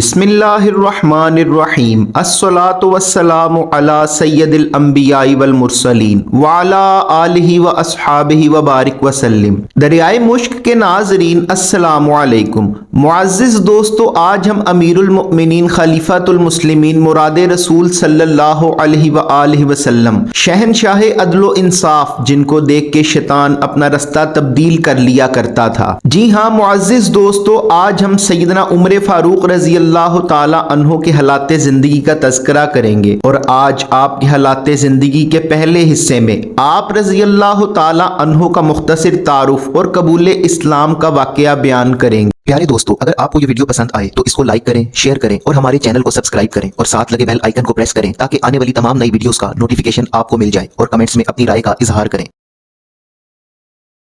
बिस्मिल्लाहिर्रहमानिर्रहीम अस्सलातु वस्सलामु अला सय्यदिल अंबिया'i वल मुरसलीन व अला आलिहि व अस्हाबिहि व बारिक वसल्लम। दरियाए मुश्क के नाज़रीन अस्सलामु अलैकुम। मुअज़्ज़िज़ दोस्तों, आज हम अमीरुल मुमिनीन खलीफतुल मुस्लिमीन मुरादे रसूल सल्लल्लाहु अलैहि व आलिहि वसल्लम शहनशाह अदल इंसाफ, जिनको देख के शैतान अपना रास्ता तब्दील कर लिया करता था। जी हाँ मुअज़्ज़िज़ दोस्तों, आज हम सैयदना उमर फारूक रज़ी अल्लाह ताला अन्हो के हालात ज़िंदगी का तज़किरा करेंगे और आज आपके हालात ज़िंदगी के पहले हिस्से में आप रज़ी अल्लाह ताला अन्हो का मुख्तसर तारुफ और कबूल इस्लाम का वाक़या बयान करेंगे। प्यारे दोस्तों, अगर आपको ये वीडियो पसंद आए तो इसको लाइक करें, शेयर करें और हमारे चैनल को सब्सक्राइब करें और साथ लगे बेल आइकन को प्रेस करें ताकि आने वाली तमाम नई वीडियोस का नोटिफिकेशन आपको मिल जाए और कमेंट्स में अपनी राय का इजहार करें।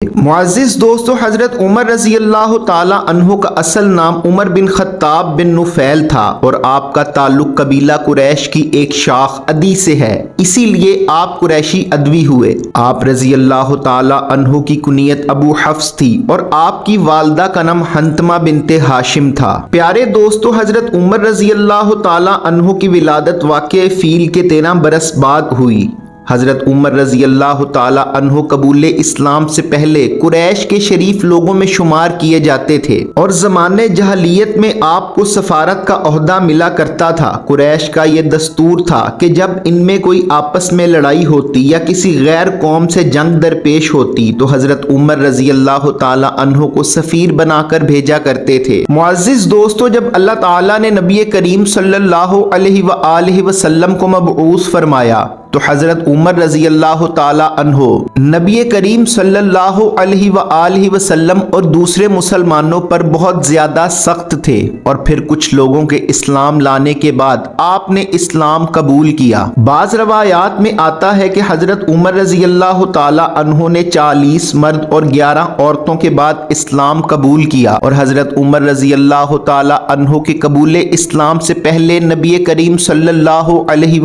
मुअज़्ज़िज़ दोस्तों, हज़रत उमर रज़ी अल्लाह ताला अन्हो का असल नाम उमर बिन खत्ताब बिन नुफैल था और आपका ताल्लुक कबीला कुरैश की एक शाख अदी से है, इसीलिए आप कुरैशी अदवी हुए। आप रज़ी अल्लाह ताला अन्हो की कुनियत अबू हफ्स थी और आपकी वालदा का नाम हंतमा बिनते हाशिम था। प्यारे दोस्तों, हज़रत उमर रज़ी अल्लाह ताला अन्हो की विलादत वाक़े फ़ील के 13 बरस बाद हुई। हज़रत उमर रज़ी अल्लाह ताला अन्हो कबूल इस्लाम से पहले कुरैश के शरीफ लोगों में शुमार किए जाते थे और ज़माने जहलियत में आपको सफारत का ओहदा मिला करता था। कुरैश का ये दस्तूर था कि जब इनमें कोई आपस में लड़ाई होती या किसी गैर कौम से जंग दरपेश होती तो हज़रत उमर रज़ी अल्लाह ताला अन्हो को सफ़ीर बनाकर भेजा करते थे। मुअज़्ज़िज़ दोस्तों, जब अल्लाह ताला ने नबी करीम सल्लल्लाहु अलैहि वसल्लम को मबऊस फरमाया तो हज़रत उमर रज़ी अल्लाह ताला अन्हो नबी करीम सल्लल्लाहु अलैहि वसल्लम और दूसरे मुसलमानों पर बहुत ज़्यादा सख्त थे और फिर कुछ लोगों के इस्लाम लाने के बाद आपने इस्लाम कबूल किया। बाज़ रवायात में आता है कि हज़रत उमर रज़ी अल्लाह ताला अन्हो ने 40 मर्द और 11 औरतों के बाद इस्लाम कबूल किया और हज़रत उमर रज़ी अल्लाह ताला अन्हो के कबूल इस्लाम से पहले नबी करीम सल्लल्लाहु अलैहि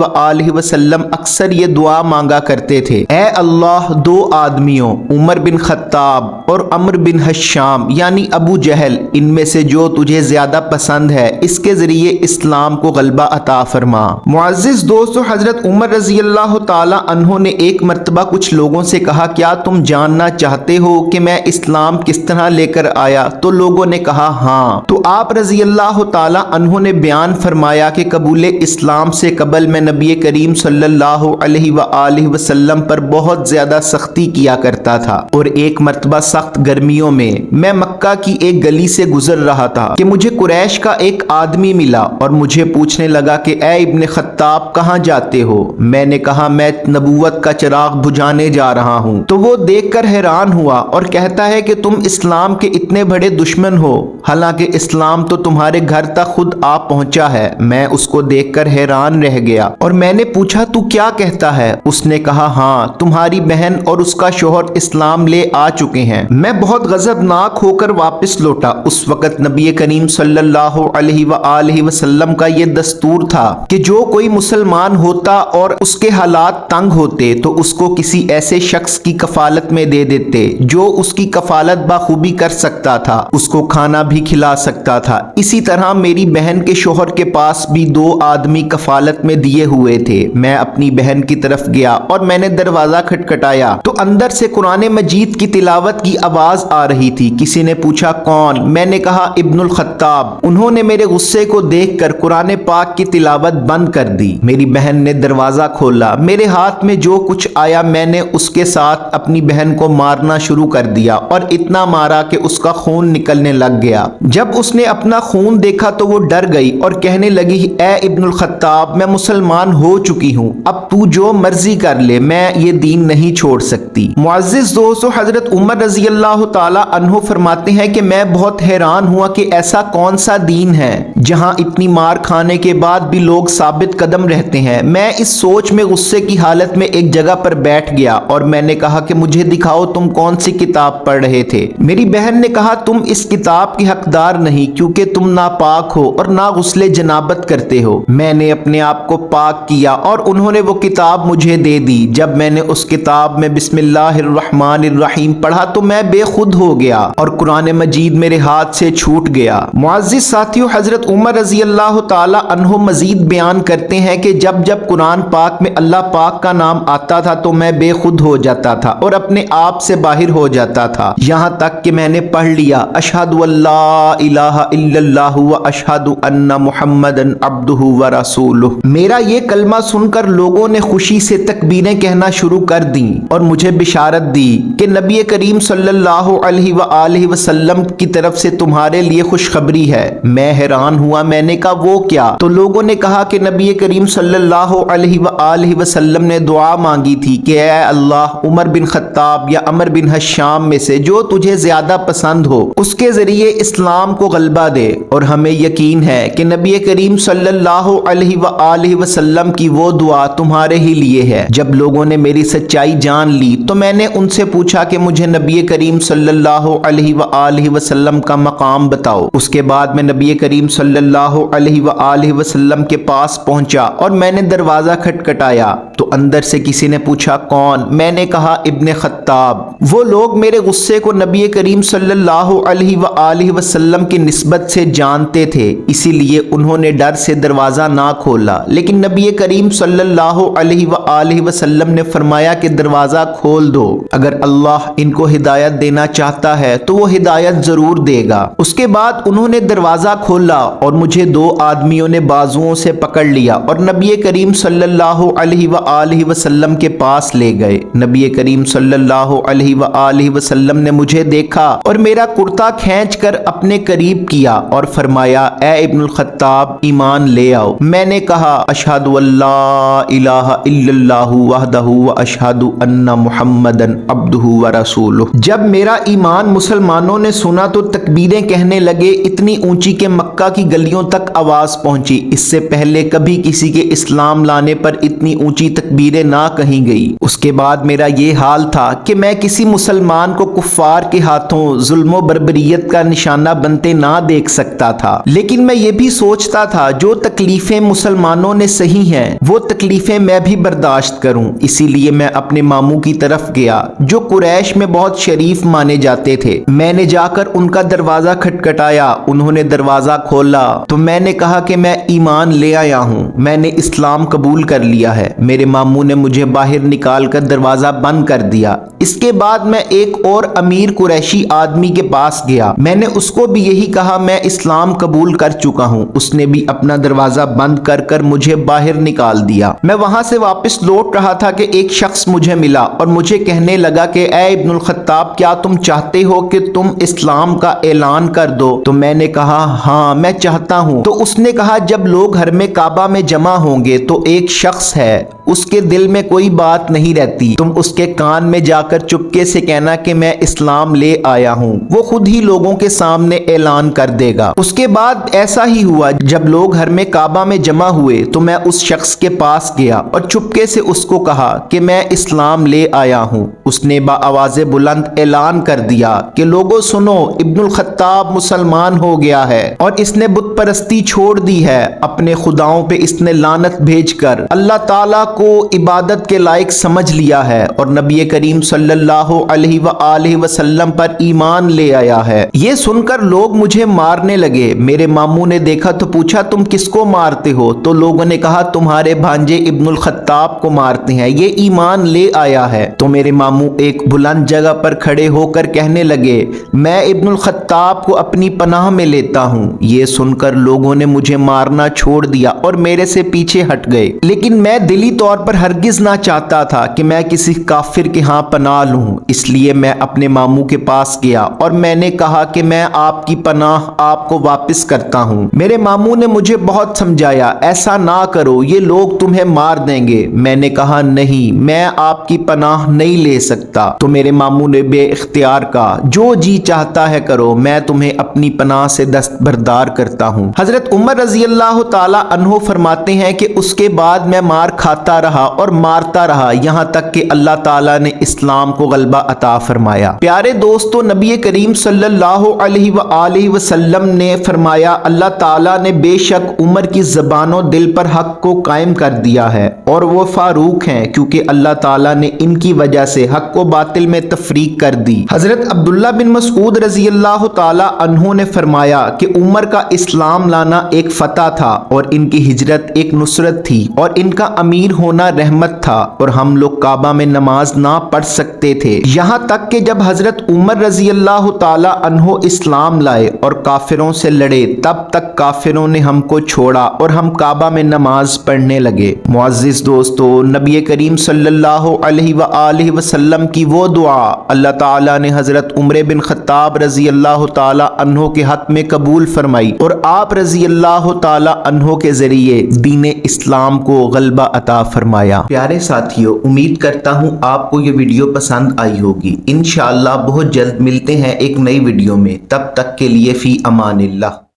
वसल्लम अक्सर ये दुआ मांगा करते थे, ऐ अल्लाह, 2 आदमियों उमर बिन खत्ताब और अम्र बिन हश्शाम यानी अबू जहल, इनमें से जो तुझे ज्यादा पसंद है इसके जरिए इस्लाम को गलबा अता फरमा। मुअज़्ज़िज़ दोस्तों, हज़रत उमर रज़ी अल्लाह ताला अन्हो ने एक मर्तबा कुछ लोगों से कहा, क्या तुम जानना चाहते हो कि मैं इस्लाम किस तरह लेकर आया? तो लोगों ने कहा हाँ। तो आप रज़ी अल्लाह ताला अन्हो ने बयान फरमाया कि कबूल इस्लाम से कबल मैं नबी करीम सल्लल्लाहु अलैहि वसल्लम पर बहुत ज्यादा सख्ती किया करता था और एक मर्तबा सख्त गर्मियों में मैं मक्का की एक गली से गुजर रहा था कि मुझे कुरैश का एक आदमी मिला और मुझे पूछने लगा कि ऐ इब्ने खत्ताब, कहाँ जाते हो? मैंने कहा, मैं नबूवत का चिराग बुझाने जा रहा हूँ। तो वो देखकर हैरान हुआ और कहता है कि तुम इस्लाम के इतने बड़े दुश्मन हो, हालांकि इस्लाम तो तुम्हारे घर तक खुद आ पहुंचा है। मैं उसको देखकर हैरान रह गया और मैंने पूछा, तू क्या कहता है? उसने कहा, हाँ, तुम्हारी बहन और उसका शोहर इस्लाम ले आ चुके हैं। मैं बहुत गजबनाक होकर वापस लौटा। उस वक्त नबी करीम सल्लल्लाहु अलैहि वसल्लम का ये दस्तूर था कि जो कोई मुसलमान होता और उसके हालात तंग होते तो उसको किसी ऐसे शख्स की कफालत में दे देते जो उसकी कफालत बाखूबी कर सकता था, उसको खाना भी खिला सकता था। इसी तरह मेरी बहन के शोहर के पास भी 2 आदमी कफालत में दिए हुए थे। मैं अपनी बहन की तरफ गया और मैंने दरवाजा खटखटाया तो अंदर से कुरान मजीद की तिलावत की आवाज आ रही थी। किसी ने पूछा, कौन? मैंने कहा, इब्नुल खत्ताब। उन्होंने मेरे गुस्से को देखकर कुरान पाक की तिलावत बंद कर दी। मेरी बहन ने दरवाजा खोला, मेरे हाथ में जो कुछ आया मैंने उसके साथ अपनी बहन को मारना शुरू कर दिया और इतना मारा कि उसका खून निकलने लग गया। जब उसने अपना खून देखा तो वो डर गई और कहने लगी, ऐ इब्नुल खत्ताब, मैं मुसलमान हो चुकी हूँ, अब तू जो मर्जी कर ले, मैं ये दीन नहीं छोड़ सकती। मुअज़्ज़िज़ दोस्तों, हज़रत उमर रज़ी अल्लाह ताला अन्हो फरमाते हैं कि मैं बहुत हैरान हुआ कि ऐसा कौन सा दीन है जहां इतनी मार खाने के बाद भी लोग साबित कदम रहते हैं। मैं इस सोच में गुस्से की हालत में एक जगह पर बैठ गया और मैंने कहा कि मुझे दिखाओ तुम कौन सी किताब पढ़ रहे थे। मेरी बहन ने कहा, तुम इस किताब की हकदार नहीं क्योंकि तुम नापाक हो और ना गुस्ले जनाबत करते हो। मैंने अपने आप को पाक किया और उन्होंने वो किताब मुझे दे दी। जब मैंने उस किताब में बिस्मिल्लाहिर्रहमानिर्रहीम पढ़ा तो मैं बेखुद हो गया और कुरान मजीद मेरे हाथ से छूट गया। मुअज़्ज़िज़ साथियों, हजरत उमर रज़ी अल्लाह ताला अन्हु मजीद बयान करते हैं कि जब जब कुरान पाक में अल्लाह पाक का नाम आता था तो मैं बेखुद हो जाता था और अपने आप से बाहर हो जाता था, यहाँ तक कि मैंने पढ़ लिया अशहदु अल्ला इलाहा इल्लल्लाह व अशहदु अन्ना मुहम्मदन अब्दुहु व रसूलुहु। मेरा ये कलमा सुनकर लोगों ने खुशी से तकबीरें कहना शुरू कर दी और मुझे बिशारत दी कि नबी करीम सल्लल्लाहु अलैहि वसल्लम की तरफ से तुम्हारे लिए खुशखबरी है। मैं हैरान हुआ, मैंने कहा वो क्या? तो लोगों ने कहा कि नबी करीम सल्लल्लाहु अलैहि वसल्लम ने दुआ मांगी थी कि ऐ अल्लाह, उमर बिन खत्ताब या अमर बिन हश्शाम में से जो तुझे ज्यादा पसंद हो उसके जरिए इस्लाम को गलबा दे। और हमें यकीन है कि नबी करीम सल्लल्लाहु अलैहि वसल्लम की वो दुआ तुम्हारे ही लिए है। जब लोगों ने मेरी सच्चाई जान ली तो मैंने उनसे पूछा कि मुझे नबी करीम सल्लल्लाहु अलैहि वसल्लम का मकाम बताओ। उसके बाद मैं नबी करीम सल्लल्लाहु अलैहि वसल्लम के पास पहुंचा और मैंने दरवाजा खटखटाया तो अंदर से किसी ने पूछा कौन? मैंने कहा इब्ने खत्ताब। वो लोग मेरे गुस्से को नबी करीम सल्लल्लाहु अलैहि वसल्लम की निस्बत से जानते थे, इसीलिए उन्होंने डर से दरवाजा ना खोला। लेकिन नबी करीम सल्लल्लाहु अलैहि वसल्लम ने फरमाया कि दरवाजा खोल दो, अगर अल्लाह इनको हिदायत देना चाहता है तो वो हिदायत जरूर देगा। उसके बाद उन्होंने दरवाजा खोला और मुझे दो आदमियों ने बाजुओं से पकड़ लिया और नबी करीम सल्लल्लाहु अलैहि वसल्लम के पास ले गए। नबी करीम सल्लल्लाहु अलैहि वसल्लम ने मुझे देखा और मेरा कुर्ता खींचकर अपने करीब किया और फरमाया ए इब्नुल खत्ताब, ईमान ले आओ। मैंने कहा अशहदु अल्ला इलाहा इल्लल्लाहु वहदहु व अशहदु अन्ना मुहम्मदन अब्दुहु व रसूलुहु। जब मेरा ईमान मुसलमानों ने सुना तो तकबीरें कहने लगे, इतनी ऊंची के मक्का की गलियों तक आवाज पहुंची। इससे पहले कभी किसी के इस्लाम लाने पर इतनी ऊंची तकबीरें ना कही गई। उसके बाद मेरा ये हाल था कि मैं किसी मुसलमान को कुफ्फार के हाथों जुल्म बर्बरियत का निशाना बनते ना देख सकता था। लेकिन मैं ये भी सोचता था जो तकलीफें मुसलमानों ने सही हैं वो तकलीफें मैं भी बर्दाश्त करूं। इसीलिए मैं अपने मामू की तरफ गया जो कुरैश में बहुत शरीफ माने जाते थे। मैंने जाकर उनका दरवाजा खटखटाया, उन्होंने दरवाजा खोला तो मैंने कहा कि मैं ईमान ले आया हूँ, मैंने इस्लाम कबूल कर लिया है। मेरे मामू ने मुझे बाहर निकाल कर दरवाजा बंद कर दिया। इसके बाद मैं एक और अमीर कुरैशी आदमी के पास गया, मैंने उसको भी यही कहा मैं इस्लाम कबूल कर चुका हूँ। उसने भी अपना दरवाजा बंद कर कर मुझे बाहर निकाल दिया। मैं वहां से वापस लौट रहा था कि एक शख्स मुझे मिला और मुझे कहने लगा कि ए इब्नुल खत्ताब, क्या तुम चाहते हो कि तुम इस्लाम का ऐलान कर दो? तो मैंने कहा हाँ मैं चाहता हूँ। तो उसने कहा जब लोग घर में काबा में जमा होंगे तो एक शख्स है, उसके दिल में कोई बात नहीं रहती, तुम उसके कान में जाकर चुपके से कहना कि मैं इस्लाम ले आया हूँ, वो खुद ही लोगों के सामने ऐलान कर देगा। उसके बाद ऐसा ही हुआ, जब लोग घर में काबा में जमा हुए तो मैं उस शख्स के पास गया और चुपके से उसको कहा कि मैं इस्लाम ले आया हूँ। उसने बाआवाज़े बुलंद ऐलान कर दिया कि लोगों सुनो, इब्नुल खत्ताब मुसलमान हो गया है और इसने बुत परस्ती छोड़ दी है। अपने खुदाओं पे इसने लानत भेजकर अल्लाह ताला को इबादत के लायक समझ लिया है और नबी करीम सल्लल्लाहु अलैहि वसल्लम पर ईमान ले आया है। ये सुनकर लोग मुझे मारने लगे। मेरे मामू ने देखा तो पूछा तुम किसको मारते हो? तो लोगों ने कहा तुम्हारे भांजे इब्नुल खत्ताब को मारते हैं, ये ईमान ले आया है। तो मेरे मामू एक बुलंद जगह पर खड़े होकर कहने लगे मैं इब्नुल खत्ताब को अपनी पनाह में लेता हूँ। ये सुनकर लोगों ने मुझे मारना छोड़ दिया और मेरे से पीछे हट गए। लेकिन मैं दिली तौर पर हरगिज ना चाहता था कि मैं किसी काफिर के यहाँ पनाह लूं, इसलिए मैं अपने मामू के पास गया और मैंने कहा कि मैं आपकी पनाह आपको वापस करता हूँ। मेरे मामू ने मुझे बहुत समझाया, ऐसा ना करो, ये लोग तुम्हें मार देंगे। मैंने कहा नहीं, मैं आपकी पनाह नहीं ले सकता। तो मेरे मामू ने बेइख्तियार कहा जो जी चाहता है करो, मैं तुम्हें अपनी पनाह से दस्तबरदार करता हूँ। हजरत उमर रजी अल्लाह ताला अन्हो फरमाते हैं कि उसके बाद मैं मार खाता रहा और मारता रहा, यहाँ तक कि अल्लाह ताला ने इस्लाम को गलबा अता फरमाया। प्यारे दोस्तों, नबी करीम सल्लल्लाहु अलैहि वसल्लम ने फरमाया अल्लाह ताला ने बेशक उमर की ज़बानो दिल पर हक को कायम कर दिया है اور وہ فاروق ہیں کیونکہ اللہ تعالیٰ نے ان کی وجہ سے حق و باطل میں تفریق کر دی۔ حضرت عبداللہ بن مسعود رضی اللہ تعالیٰ عنہ نے فرمایا کہ عمر کا اسلام لانا ایک فتح تھا اور ان کی ہجرت ایک نصرت تھی اور ان کا امیر ہونا رحمت تھا، اور ہم لوگ کعبہ میں نماز نہ پڑھ سکتے تھے، یہاں تک کہ جب حضرت عمر رضی اللہ تعالیٰ عنہ اسلام لائے اور کافروں سے لڑے تب تک کافروں نے ہم کو چھوڑا اور ہم کعبہ میں نماز پڑھنے لگے۔ معزز دوستو، نبی کریم صلی اللہ علیہ وآلہ وسلم کی وہ دعا اللہ تعالیٰ نے حضرت عمر بن خطاب رضی اللہ تعالیٰ عنہ کے حق میں قبول فرمائی اور آپ رضی اللہ تعالیٰ عنہ کے ذریعے دین اسلام کو غلبہ عطا فرمایا۔ پیارے ساتھیو، امید کرتا ہوں آپ کو یہ ویڈیو پسند آئی ہوگی۔ انشاءاللہ بہت جلد ملتے ہیں ایک نئی ویڈیو میں، تب تک کے لیے فی امان اللہ۔